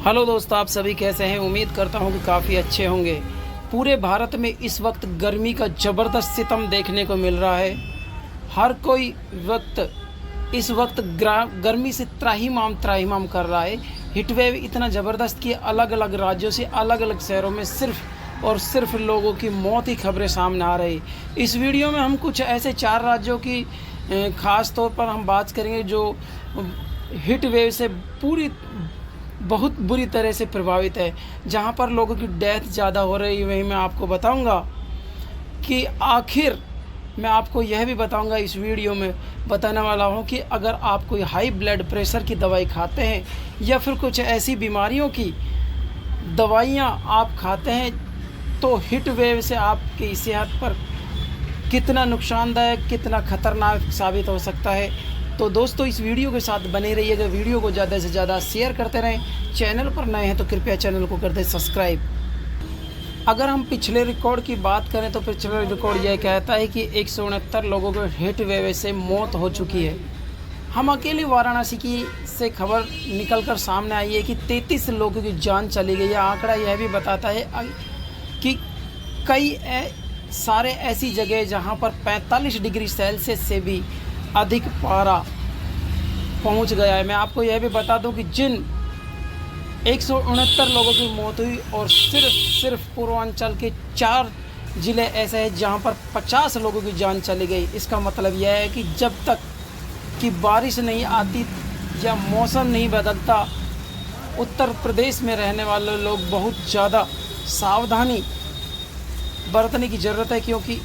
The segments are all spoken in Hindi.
हेलो दोस्तों, आप सभी कैसे हैं। उम्मीद करता हूं कि काफ़ी अच्छे होंगे। पूरे भारत में इस वक्त गर्मी का ज़बरदस्त सितम देखने को मिल रहा है। हर कोई इस वक्त गर्मी से त्राहिमाम कर रहा है। हीटवेव इतना ज़बरदस्त कि अलग अलग राज्यों से अलग अलग शहरों में सिर्फ और सिर्फ लोगों की मौत की खबरें सामने आ रही। इस वीडियो में हम कुछ ऐसे 4 राज्यों की ख़ास तौर पर हम बात करेंगे जो हीट वेव से बहुत बुरी तरह से प्रभावित है, जहां पर लोगों की डेथ ज़्यादा हो रही है। वहीं मैं आपको बताऊंगा कि आखिर मैं आपको यह भी बताऊंगा, इस वीडियो में बताने वाला हूं कि अगर आप कोई हाई ब्लड प्रेशर की दवाई खाते हैं या फिर कुछ ऐसी बीमारियों की दवाइयां आप खाते हैं तो हीट वेव से आपकी सेहत पर कितना नुकसानदायक, कितना ख़तरनाक साबित हो सकता है। तो दोस्तों, इस वीडियो के साथ बने रहिएगा। वीडियो को ज़्यादा से ज़्यादा शेयर करते रहें। चैनल पर नए हैं तो कृपया चैनल को कर दें सब्सक्राइब। अगर हम पिछले रिकॉर्ड की बात करें तो पिछले रिकॉर्ड यह कहता है कि 169 लोगों को हीट वेव से मौत हो चुकी है। हम अकेले वाराणसी की से खबर निकल कर सामने आई है कि 33 लोगों की जान चली गई है। आंकड़ा यह भी बताता है कि कई सारे ऐसी जगह जहां पर 45 डिग्री सेल्सियस से भी अधिक पारा पहुंच गया है। मैं आपको यह भी बता दूं कि जिन 169 लोगों की मौत हुई और सिर्फ पूर्वांचल के 4 ज़िले ऐसे हैं जहां पर 50 लोगों की जान चली गई। इसका मतलब यह है कि जब तक कि बारिश नहीं आती या मौसम नहीं बदलता, उत्तर प्रदेश में रहने वाले लोग बहुत ज़्यादा सावधानी बरतने की ज़रूरत है, क्योंकि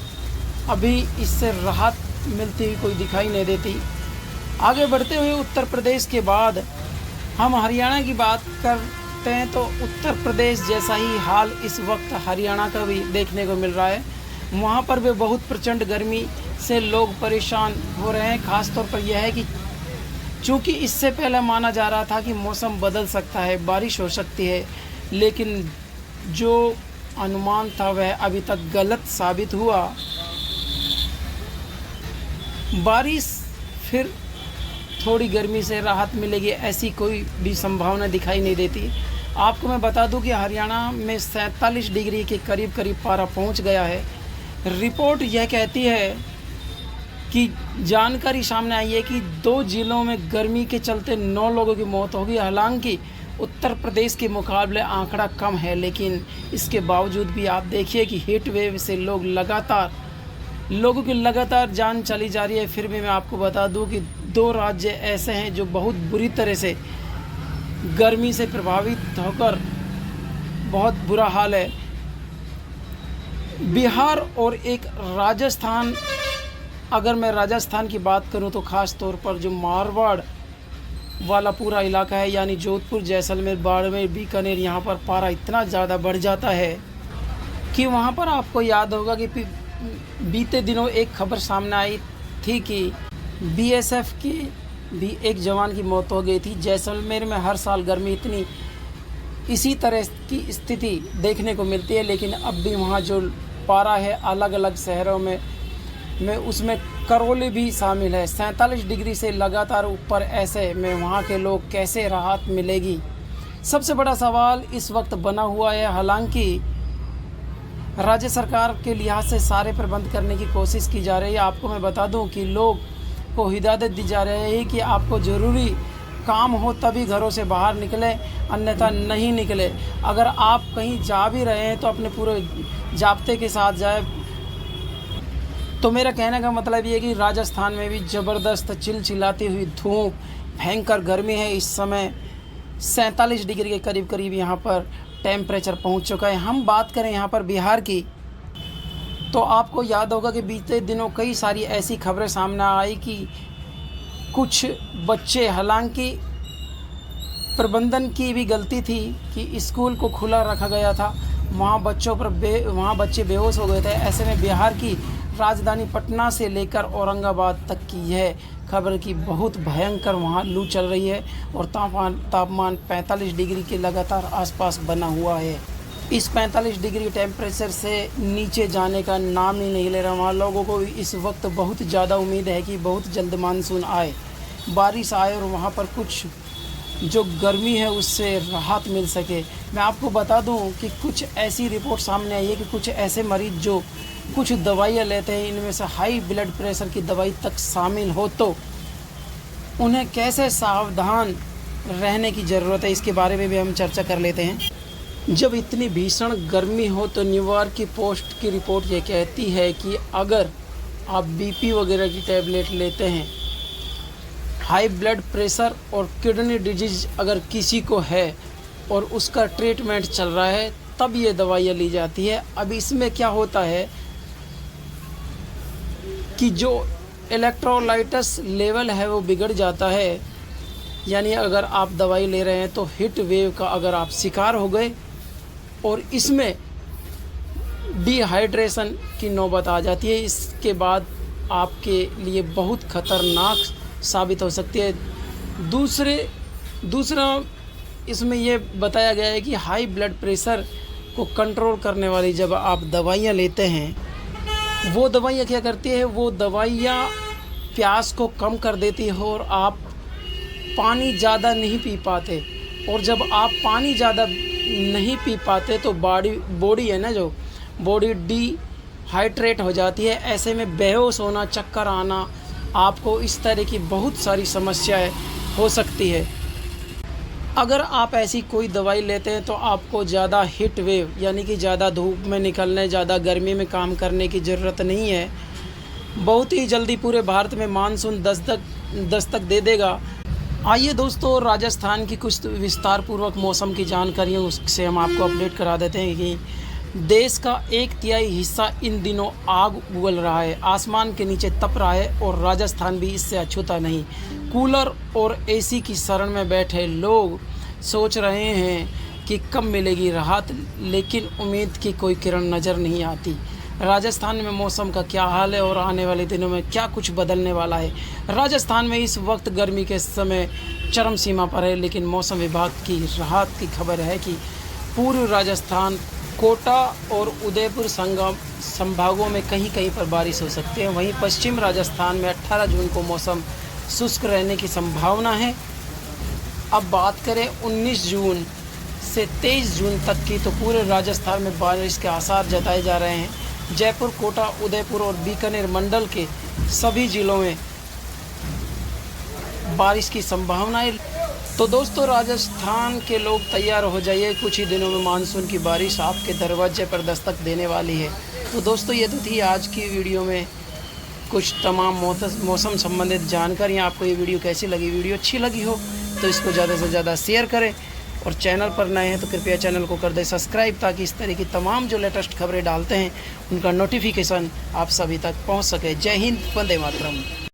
अभी इससे राहत मिलती हुई कोई दिखाई नहीं देती। आगे बढ़ते हुए उत्तर प्रदेश के बाद हम हरियाणा की बात करते हैं तो उत्तर प्रदेश जैसा ही हाल इस वक्त हरियाणा का भी देखने को मिल रहा है। वहाँ पर भी बहुत प्रचंड गर्मी से लोग परेशान हो रहे हैं। ख़ास तौर पर यह है कि चूँकि इससे पहले माना जा रहा था कि मौसम बदल सकता है, बारिश हो सकती है, लेकिन जो अनुमान था वह अभी तक गलत साबित हुआ। बारिश फिर थोड़ी गर्मी से राहत मिलेगी, ऐसी कोई भी संभावना दिखाई नहीं देती। आपको मैं बता दूं कि हरियाणा में 47 डिग्री के करीब पारा पहुंच गया है। रिपोर्ट यह कहती है कि जानकारी सामने आई है कि 2 जिलों में गर्मी के चलते 9 लोगों की मौत होगी। हालांकि उत्तर प्रदेश के मुकाबले आंकड़ा कम है, लेकिन इसके बावजूद भी आप देखिए कि हीट वेव से लोगों की लगातार जान चली जा रही है। फिर भी मैं आपको बता दूं कि 2 राज्य ऐसे हैं जो बहुत बुरी तरह से गर्मी से प्रभावित होकर बहुत बुरा हाल है। बिहार और एक राजस्थान। अगर मैं राजस्थान की बात करूं तो ख़ास तौर पर जो मारवाड़ वाला पूरा इलाका है, यानी जोधपुर, जैसलमेर, बाड़मेर, बीकानेर, यहाँ पर पारा इतना ज़्यादा बढ़ जाता है कि वहाँ पर आपको याद होगा कि बीते दिनों एक खबर सामने आई थी कि बीएसएफ की भी एक जवान की मौत हो गई थी। जैसलमेर में हर साल गर्मी इसी तरह की स्थिति देखने को मिलती है, लेकिन अब भी वहाँ जो पारा है अलग अलग शहरों में उसमें करौली भी शामिल है। 47 डिग्री से लगातार ऊपर, ऐसे में वहाँ के लोग कैसे राहत मिलेगी, सबसे बड़ा सवाल इस वक्त बना हुआ है। हालांकि राज्य सरकार के लिहाज से सारे प्रबंध करने की कोशिश की जा रही है। आपको मैं बता दूं कि लोग को हिदायत दी जा रही है कि आपको ज़रूरी काम हो तभी घरों से बाहर निकले, अन्यथा नहीं निकले। अगर आप कहीं जा भी रहे हैं तो अपने पूरे जाब्ते के साथ जाए। तो मेरा कहने का मतलब ये है कि राजस्थान में भी ज़बरदस्त चिलचिलाती हुई धूप, भयंकर गर्मी है। इस समय 47 डिग्री के करीब यहाँ पर टेम्परेचर पहुंच चुका है। हम बात करें यहाँ पर बिहार की तो आपको याद होगा कि बीते दिनों कई सारी ऐसी खबरें सामने आई कि कुछ बच्चे, हालांकि प्रबंधन की भी गलती थी कि स्कूल को खुला रखा गया था, वहाँ बच्चे बेहोश हो गए थे। ऐसे में बिहार की राजधानी पटना से लेकर औरंगाबाद तक की यह खबर की बहुत भयंकर वहाँ लू चल रही है और तापमान 45 डिग्री के लगातार आसपास बना हुआ है। इस 45 डिग्री टेम्परेचर से नीचे जाने का नाम ही नहीं ले रहा। वहाँ लोगों को इस वक्त बहुत ज़्यादा उम्मीद है कि बहुत जल्द मानसून आए, बारिश आए और वहाँ पर कुछ जो गर्मी है उससे राहत मिल सके। मैं आपको बता दूं कि कुछ ऐसी रिपोर्ट सामने आई है कि कुछ ऐसे मरीज़ जो कुछ दवाइयाँ लेते हैं, इनमें से हाई ब्लड प्रेशर की दवाई तक शामिल हो, तो उन्हें कैसे सावधान रहने की ज़रूरत है, इसके बारे में भी हम चर्चा कर लेते हैं। जब इतनी भीषण गर्मी हो तो न्यूयॉर्क की पोस्ट की रिपोर्ट ये कहती है कि अगर आप बीपी वगैरह की टैबलेट लेते हैं, हाई ब्लड प्रेशर और किडनी डिजीज़ अगर किसी को है और उसका ट्रीटमेंट चल रहा है, तब ये दवाइयाँ ली जाती है। अब इसमें क्या होता है कि जो इलेक्ट्रोलाइट्स लेवल है वो बिगड़ जाता है, यानी अगर आप दवाई ले रहे हैं तो हीट वेव का अगर आप शिकार हो गए और इसमें डिहाइड्रेशन की नौबत आ जाती है, इसके बाद आपके लिए बहुत ख़तरनाक साबित हो सकती है। दूसरा इसमें ये बताया गया है कि हाई ब्लड प्रेशर को कंट्रोल करने वाली जब आप दवाइयाँ लेते हैं, वो दवाइयाँ क्या करती है, वो दवाइयाँ प्यास को कम कर देती है और आप पानी ज़्यादा नहीं पी पाते। और जब आप पानी ज़्यादा नहीं पी पाते तो बॉडी है ना, जो बॉडी डिहाइड्रेट हो जाती है। ऐसे में बेहोश होना, चक्कर आना, आपको इस तरह की बहुत सारी समस्याएं हो सकती है। अगर आप ऐसी कोई दवाई लेते हैं तो आपको ज़्यादा हीट वेव यानी कि ज़्यादा धूप में निकलने, ज़्यादा गर्मी में काम करने की ज़रूरत नहीं है। बहुत ही जल्दी पूरे भारत में मानसून दस्तक दे देगा। आइए दोस्तों, राजस्थान की कुछ विस्तार पूर्वक मौसम की जानकारियाँ उससे हम आपको अपडेट करा देते हैं कि देश का 1/3 हिस्सा इन दिनों आग उगल रहा है, आसमान के नीचे तप रहा है और राजस्थान भी इससे अछूता नहीं। कूलर और एसी की शरण में बैठे लोग सोच रहे हैं कि कब मिलेगी राहत, लेकिन उम्मीद की कोई किरण नज़र नहीं आती। राजस्थान में मौसम का क्या हाल है और आने वाले दिनों में क्या कुछ बदलने वाला है। राजस्थान में इस वक्त गर्मी के समय चरम सीमा पर है, लेकिन मौसम विभाग की राहत की खबर है कि पूर्व राजस्थान, कोटा और उदयपुर संभागों में कहीं कहीं पर बारिश हो सकती है। वहीं पश्चिम राजस्थान में 18 जून को मौसम शुष्क रहने की संभावना है। अब बात करें 19 जून से 23 जून तक की, तो पूरे राजस्थान में बारिश के आसार जताए जा रहे हैं। जयपुर, कोटा, उदयपुर और बीकानेर मंडल के सभी ज़िलों में बारिश की संभावना है। तो दोस्तों, राजस्थान के लोग तैयार हो जाइए, कुछ ही दिनों में मानसून की बारिश आपके दरवाजे पर दस्तक देने वाली है। तो दोस्तों, ये तो थी आज की वीडियो में कुछ तमाम मौसम संबंधित जानकारियाँ। आपको ये वीडियो कैसी लगी? वीडियो अच्छी लगी हो तो इसको ज़्यादा से ज़्यादा शेयर करें और चैनल पर नए हैं तो कृपया चैनल को कर दें सब्सक्राइब, ताकि इस तरह की तमाम जो लेटेस्ट खबरें डालते हैं उनका नोटिफिकेशन आप सभी तक पहुंच सके। जय हिंद, वंदे मातरम।